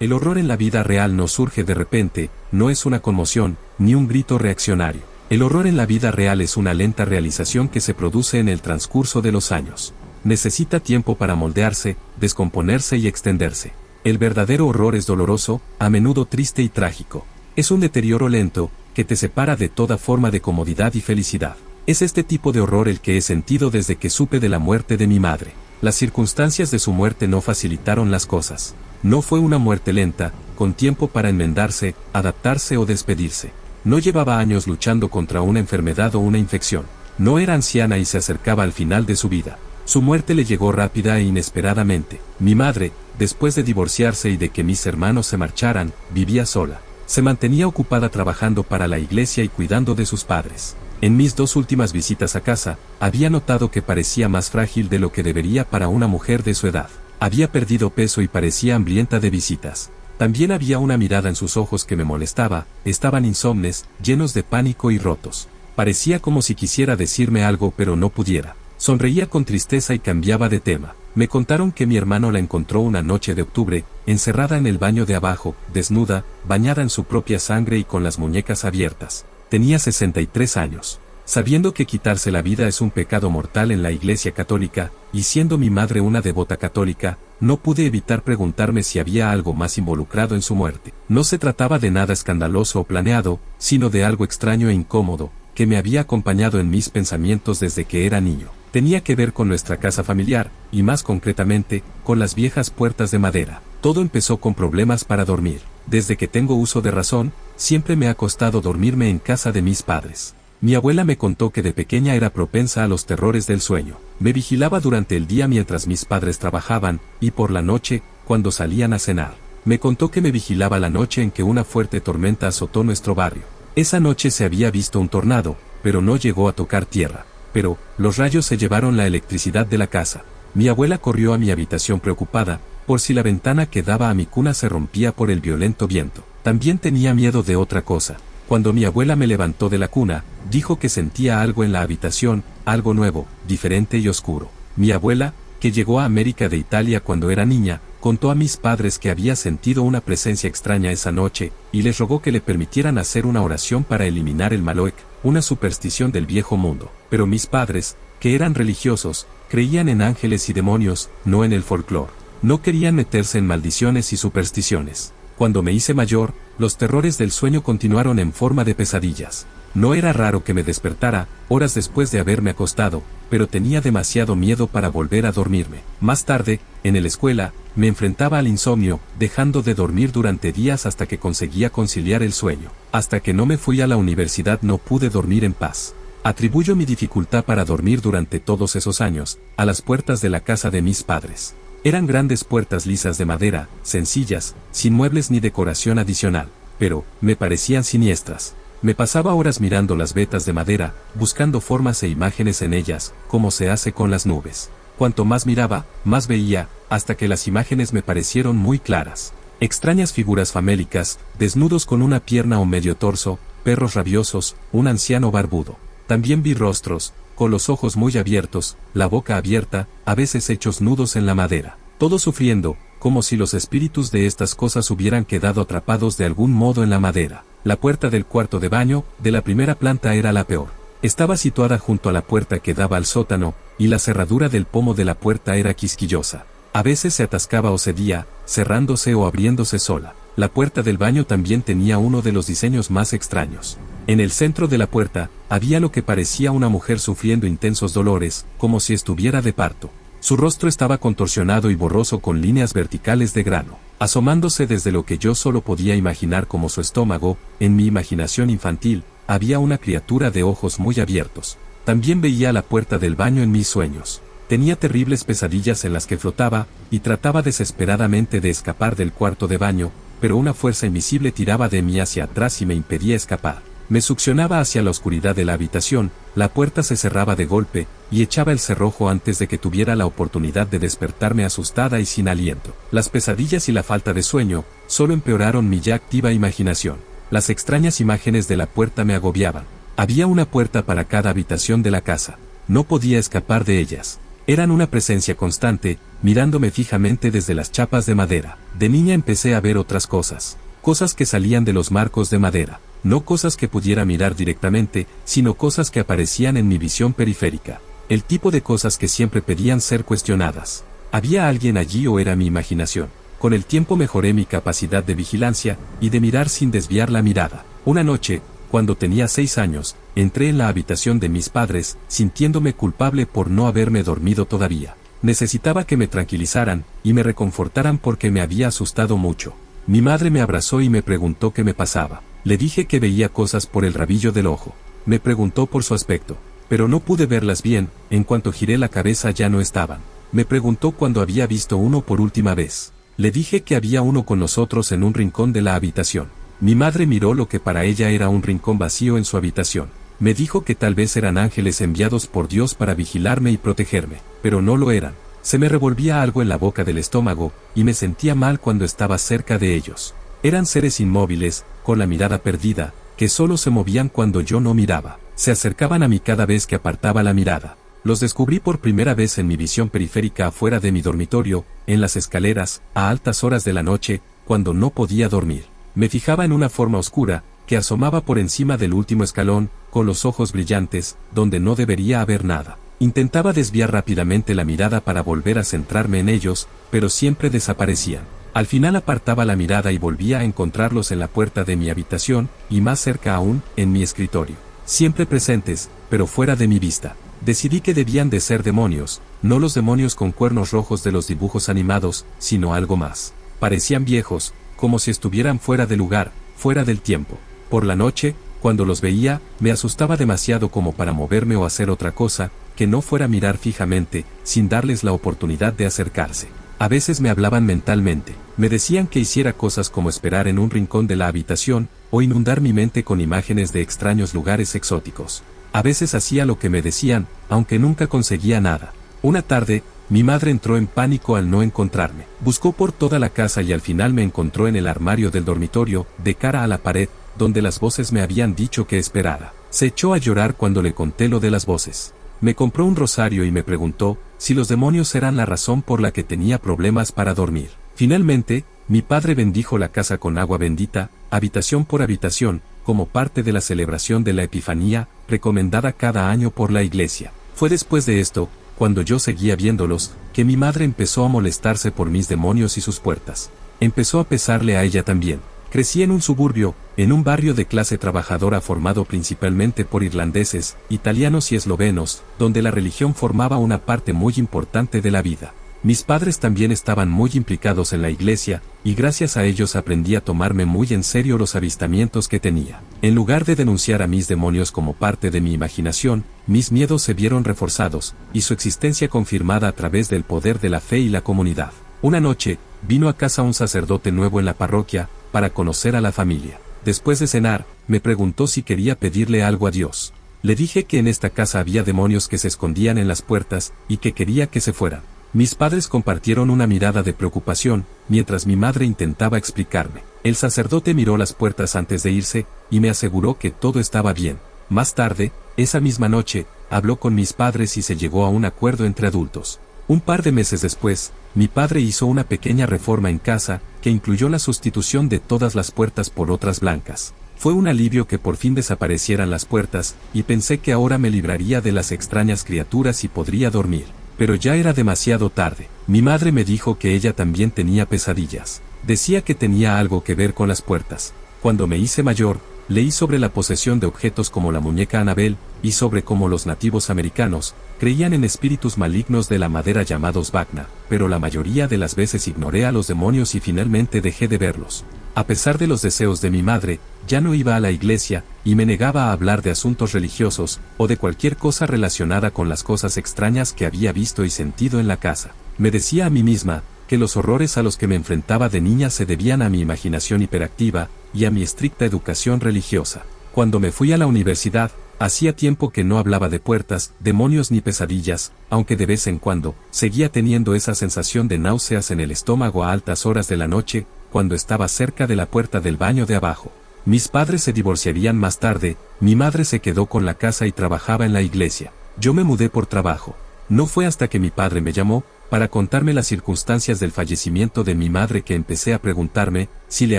El horror en la vida real no surge de repente, no es una conmoción, ni un grito reaccionario. El horror en la vida real es una lenta realización que se produce en el transcurso de los años. Necesita tiempo para moldearse, descomponerse y extenderse. El verdadero horror es doloroso, a menudo triste y trágico. Es un deterioro lento, que te separa de toda forma de comodidad y felicidad. Es este tipo de horror el que he sentido desde que supe de la muerte de mi madre. Las circunstancias de su muerte no facilitaron las cosas. No fue una muerte lenta, con tiempo para enmendarse, adaptarse o despedirse. No llevaba años luchando contra una enfermedad o una infección. No era anciana y se acercaba al final de su vida. Su muerte le llegó rápida e inesperadamente. Mi madre, después de divorciarse y de que mis hermanos se marcharan, vivía sola. Se mantenía ocupada trabajando para la iglesia y cuidando de sus padres. En mis 2 últimas visitas a casa, había notado que parecía más frágil de lo que debería para una mujer de su edad. Había perdido peso y parecía hambrienta de visitas. También había una mirada en sus ojos que me molestaba, estaban insomnes, llenos de pánico y rotos. Parecía como si quisiera decirme algo pero no pudiera. Sonreía con tristeza y cambiaba de tema. Me contaron que mi hermano la encontró una noche de octubre, encerrada en el baño de abajo, desnuda, bañada en su propia sangre y con las muñecas abiertas. Tenía 63 años. Sabiendo que quitarse la vida es un pecado mortal en la Iglesia Católica, y siendo mi madre una devota católica, no pude evitar preguntarme si había algo más involucrado en su muerte. No se trataba de nada escandaloso o planeado, sino de algo extraño e incómodo, que me había acompañado en mis pensamientos desde que era niño. Tenía que ver con nuestra casa familiar, y más concretamente, con las viejas puertas de madera. Todo empezó con problemas para dormir. Desde que tengo uso de razón, siempre me ha costado dormirme en casa de mis padres. Mi abuela me contó que de pequeña era propensa a los terrores del sueño. Me vigilaba durante el día mientras mis padres trabajaban, y por la noche, cuando salían a cenar. Me contó que me vigilaba la noche en que una fuerte tormenta azotó nuestro barrio. Esa noche se había visto un tornado, pero no llegó a tocar tierra. Pero, los rayos se llevaron la electricidad de la casa. Mi abuela corrió a mi habitación preocupada, por si la ventana que daba a mi cuna se rompía por el violento viento. También tenía miedo de otra cosa. Cuando mi abuela me levantó de la cuna, dijo que sentía algo en la habitación, algo nuevo, diferente y oscuro. Mi abuela, que llegó a América de Italia cuando era niña, contó a mis padres que había sentido una presencia extraña esa noche, y les rogó que le permitieran hacer una oración para eliminar el Maloc, una superstición del viejo mundo. Pero mis padres, que eran religiosos, creían en ángeles y demonios, no en el folclore. No querían meterse en maldiciones y supersticiones. Cuando me hice mayor, los terrores del sueño continuaron en forma de pesadillas. No era raro que me despertara, horas después de haberme acostado, pero tenía demasiado miedo para volver a dormirme. Más tarde, en la escuela, me enfrentaba al insomnio, dejando de dormir durante días hasta que conseguía conciliar el sueño. Hasta que no me fui a la universidad no pude dormir en paz. Atribuyo mi dificultad para dormir durante todos esos años, a las puertas de la casa de mis padres. Eran grandes puertas lisas de madera, sencillas, sin muebles ni decoración adicional, pero, me parecían siniestras. Me pasaba horas mirando las vetas de madera, buscando formas e imágenes en ellas, como se hace con las nubes. Cuanto más miraba, más veía, hasta que las imágenes me parecieron muy claras. Extrañas figuras famélicas, desnudos con una pierna o medio torso, perros rabiosos, un anciano barbudo. También vi rostros, con los ojos muy abiertos, la boca abierta, a veces hechos nudos en la madera. Todos sufriendo, como si los espíritus de estas cosas hubieran quedado atrapados de algún modo en la madera. La puerta del cuarto de baño, de la primera planta era la peor. Estaba situada junto a la puerta que daba al sótano, y la cerradura del pomo de la puerta era quisquillosa. A veces se atascaba o cedía, cerrándose o abriéndose sola. La puerta del baño también tenía uno de los diseños más extraños. En el centro de la puerta, había lo que parecía una mujer sufriendo intensos dolores, como si estuviera de parto. Su rostro estaba contorsionado y borroso con líneas verticales de grano, asomándose desde lo que yo solo podía imaginar como su estómago. En mi imaginación infantil, había una criatura de ojos muy abiertos. También veía la puerta del baño en mis sueños. Tenía terribles pesadillas en las que flotaba, y trataba desesperadamente de escapar del cuarto de baño, pero una fuerza invisible tiraba de mí hacia atrás y me impedía escapar. Me succionaba hacia la oscuridad de la habitación, la puerta se cerraba de golpe, y echaba el cerrojo antes de que tuviera la oportunidad de despertarme asustada y sin aliento. Las pesadillas y la falta de sueño, solo empeoraron mi ya activa imaginación. Las extrañas imágenes de la puerta me agobiaban. Había una puerta para cada habitación de la casa. No podía escapar de ellas. Eran una presencia constante, mirándome fijamente desde las chapas de madera. De niña empecé a ver otras cosas. Cosas que salían de los marcos de madera. No cosas que pudiera mirar directamente, sino cosas que aparecían en mi visión periférica. El tipo de cosas que siempre pedían ser cuestionadas. ¿Había alguien allí o era mi imaginación? Con el tiempo mejoré mi capacidad de vigilancia y de mirar sin desviar la mirada. Una noche, cuando tenía 6 años, entré en la habitación de mis padres, sintiéndome culpable por no haberme dormido todavía. Necesitaba que me tranquilizaran y me reconfortaran porque me había asustado mucho. Mi madre me abrazó y me preguntó qué me pasaba. Le dije que veía cosas por el rabillo del ojo. Me preguntó por su aspecto, pero no pude verlas bien. En cuanto giré la cabeza ya no estaban. Me preguntó cuándo había visto uno por última vez. Le dije que había uno con nosotros en un rincón de la habitación. Mi madre miró lo que para ella era un rincón vacío en su habitación. Me dijo que tal vez eran ángeles enviados por Dios para vigilarme y protegerme, pero no lo eran. Se me revolvía algo en la boca del estómago, y me sentía mal cuando estaba cerca de ellos. Eran seres inmóviles, con la mirada perdida, que solo se movían cuando yo no miraba. Se acercaban a mí cada vez que apartaba la mirada. Los descubrí por primera vez en mi visión periférica afuera de mi dormitorio, en las escaleras, a altas horas de la noche, cuando no podía dormir. Me fijaba en una forma oscura, que asomaba por encima del último escalón, con los ojos brillantes, donde no debería haber nada. Intentaba desviar rápidamente la mirada para volver a centrarme en ellos, pero siempre desaparecían. Al final apartaba la mirada y volvía a encontrarlos en la puerta de mi habitación, y más cerca aún, en mi escritorio. Siempre presentes, pero fuera de mi vista. Decidí que debían de ser demonios, no los demonios con cuernos rojos de los dibujos animados, sino algo más. Parecían viejos, como si estuvieran fuera de lugar, fuera del tiempo. Por la noche, cuando los veía, me asustaba demasiado como para moverme o hacer otra cosa, que no fuera mirar fijamente, sin darles la oportunidad de acercarse. A veces me hablaban mentalmente, me decían que hiciera cosas como esperar en un rincón de la habitación, o inundar mi mente con imágenes de extraños lugares exóticos. A veces hacía lo que me decían, aunque nunca conseguía nada. Una tarde, mi madre entró en pánico al no encontrarme. Buscó por toda la casa y al final me encontró en el armario del dormitorio, de cara a la pared, donde las voces me habían dicho que esperara. Se echó a llorar cuando le conté lo de las voces. Me compró un rosario y me preguntó si los demonios eran la razón por la que tenía problemas para dormir. Finalmente, mi padre bendijo la casa con agua bendita, habitación por habitación, como parte de la celebración de la Epifanía, recomendada cada año por la iglesia. Fue después de esto, cuando yo seguía viéndolos, que mi madre empezó a molestarse por mis demonios y sus puertas. Empezó a pesarle a ella también. Crecí en un suburbio, en un barrio de clase trabajadora formado principalmente por irlandeses, italianos y eslovenos, donde la religión formaba una parte muy importante de la vida. Mis padres también estaban muy implicados en la iglesia, y gracias a ellos aprendí a tomarme muy en serio los avistamientos que tenía. En lugar de denunciar a mis demonios como parte de mi imaginación, mis miedos se vieron reforzados, y su existencia confirmada a través del poder de la fe y la comunidad. Una noche, vino a casa un sacerdote nuevo en la parroquia, para conocer a la familia. Después de cenar, me preguntó si quería pedirle algo a Dios. Le dije que en esta casa había demonios que se escondían en las puertas, y que quería que se fueran. Mis padres compartieron una mirada de preocupación, mientras mi madre intentaba explicarme. El sacerdote miró las puertas antes de irse, y me aseguró que todo estaba bien. Más tarde, esa misma noche, habló con mis padres y se llegó a un acuerdo entre adultos. Un par de meses después, mi padre hizo una pequeña reforma en casa, que incluyó la sustitución de todas las puertas por otras blancas. Fue un alivio que por fin desaparecieran las puertas, y pensé que ahora me libraría de las extrañas criaturas y podría dormir. Pero ya era demasiado tarde. Mi madre me dijo que ella también tenía pesadillas. Decía que tenía algo que ver con las puertas. Cuando me hice mayor, leí sobre la posesión de objetos como la muñeca Annabel, y sobre cómo los nativos americanos creían en espíritus malignos de la madera llamados Vacna, pero la mayoría de las veces ignoré a los demonios y finalmente dejé de verlos. A pesar de los deseos de mi madre, ya no iba a la iglesia, y me negaba a hablar de asuntos religiosos, o de cualquier cosa relacionada con las cosas extrañas que había visto y sentido en la casa. Me decía a mí misma, que los horrores a los que me enfrentaba de niña se debían a mi imaginación hiperactiva, y a mi estricta educación religiosa. Cuando me fui a la universidad, hacía tiempo que no hablaba de puertas, demonios ni pesadillas, aunque de vez en cuando, seguía teniendo esa sensación de náuseas en el estómago a altas horas de la noche, cuando estaba cerca de la puerta del baño de abajo. Mis padres se divorciarían más tarde, mi madre se quedó con la casa y trabajaba en la iglesia. Yo me mudé por trabajo. No fue hasta que mi padre me llamó, para contarme las circunstancias del fallecimiento de mi madre, que empecé a preguntarme si le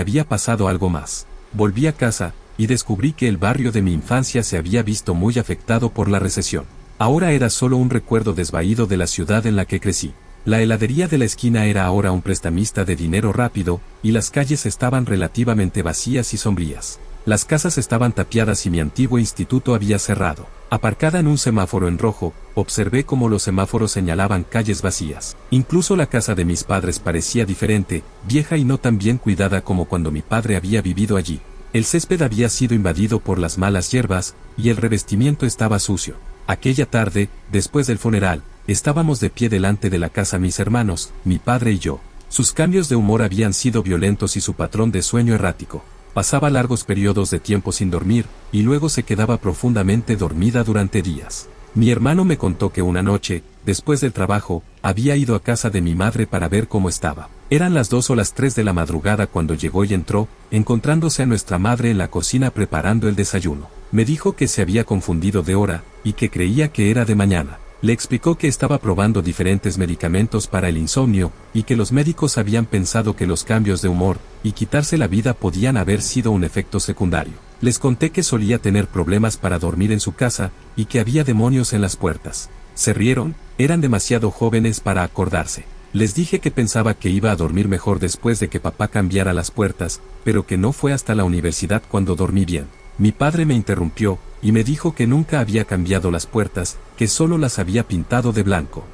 había pasado algo más. Volví a casa, y descubrí que el barrio de mi infancia se había visto muy afectado por la recesión. Ahora era solo un recuerdo desvaído de la ciudad en la que crecí. La heladería de la esquina era ahora un prestamista de dinero rápido, y las calles estaban relativamente vacías y sombrías. Las casas estaban tapiadas y mi antiguo instituto había cerrado. Aparcada en un semáforo en rojo, observé cómo los semáforos señalaban calles vacías. Incluso la casa de mis padres parecía diferente, vieja y no tan bien cuidada como cuando mi padre había vivido allí. El césped había sido invadido por las malas hierbas, y el revestimiento estaba sucio. Aquella tarde, después del funeral, estábamos de pie delante de la casa mis hermanos, mi padre y yo. Sus cambios de humor habían sido violentos y su patrón de sueño errático. Pasaba largos periodos de tiempo sin dormir, y luego se quedaba profundamente dormida durante días. Mi hermano me contó que una noche, después del trabajo, había ido a casa de mi madre para ver cómo estaba. Eran las 2 o las 3 de la madrugada cuando llegó y entró, encontrándose a nuestra madre en la cocina preparando el desayuno. Me dijo que se había confundido de hora, y que creía que era de mañana. Le explicó que estaba probando diferentes medicamentos para el insomnio, y que los médicos habían pensado que los cambios de humor y quitarse la vida podían haber sido un efecto secundario. Les conté que solía tener problemas para dormir en su casa, y que había demonios en las puertas. Se rieron, eran demasiado jóvenes para acordarse. Les dije que pensaba que iba a dormir mejor después de que papá cambiara las puertas, pero que no fue hasta la universidad cuando dormí bien. Mi padre me interrumpió, y me dijo que nunca había cambiado las puertas, que solo las había pintado de blanco.